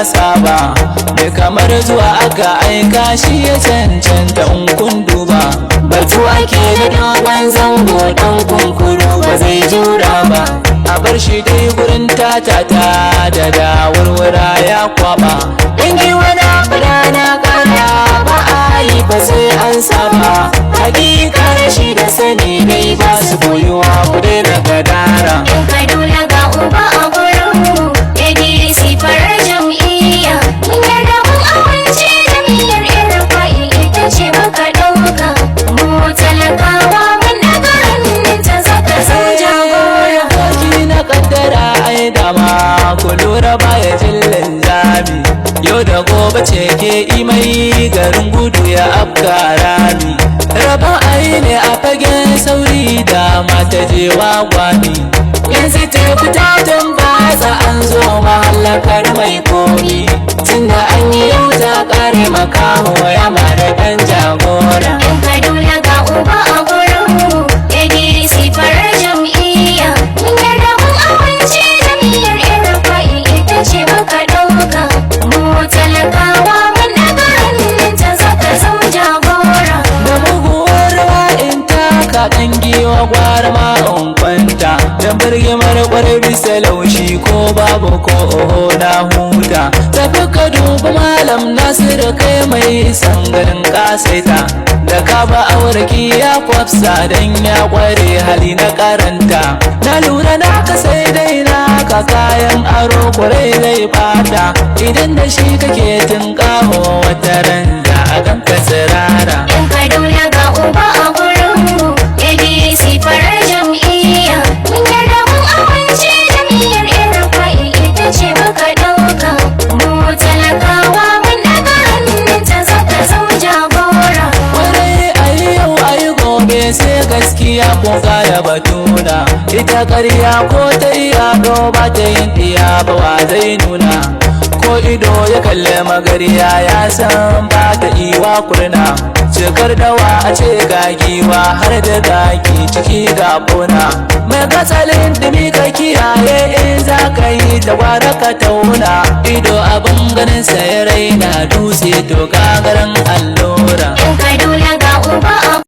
ya saba, da kamar zuwa aka aika shi ya cancanta in kun duba. Batu ake da dogon zango dan kunkuru ba zai jura ba, a bar shi dai gurin tatata da dawurwura ya kwaba. Dangi wani fada na kara ba a yi ba sai an saba, hakika rashi da sani dai ba su koyuwa ku daina gadara. In Kaduna ga uba a gurinmu, ADC farar jam'iyya, mun yarda mun amince jam'iyyar Irfa'i ita ce muka ɗauka. Mu talakawa mun daga hannunta zaka san jagora. Sarki na kaddara ai dama ku lura baya jillan zami, yau da gobe ce ke imai garin gudu ya afka rami. Rabon ai ne a fagen sauri da mata jewa gwani, yanzu teku ta tambatsa an zo mahallakar mai komi. Tunda an yi yau ta kare makaho ya mara ɗan jagora. In Kaduna ga uba a gurinmu, ADC farar jam'iyya, mun yarda mun amince jam'iyyar Irfa'i ita ce muka ɗauka. Mu talakawa mun daga hannunta zaka zama jagora. Da muguwar rawa in taka ɗan giwa gwara ma in kwanta, dan birgimar kwarai bisa laushi ko babu ko oho na huta. Tafi ka dubi malam Nasiru kai mai sangarin kasaita, da ka ba auraki ya kwafsa dan ya kware hali na karanta. Na lura na ka sai dai na ka kayan aro kwarai zai fata, idan da shi kake tunkaho wata ran da a ganka tsirara. In Kaduna ga uba a gurinmu, ADC farar jam'iyya, mun yarda mun amince jam'iyyar Irfa'i ita ce muka ɗauka. Mu talakawa mun daga hannunta zaka zama jagora. Kwarai ayi yau ayi gobe sai gaskiya ko da batuna, ita ƙarya ko ta iya ba ta yin iya ba wa zai nuna. Ko ido ya kalle magariya ya san ba ta iwa kurna, cikar dawa a ce gagiwa har da gagi ciki ga bona. Mai katsalin dumi ka kiyaye in za ka yi da gwara ka tauna, ido abin ganin sa ya raina dutse to gagarin allura. In Kaduna ga uba a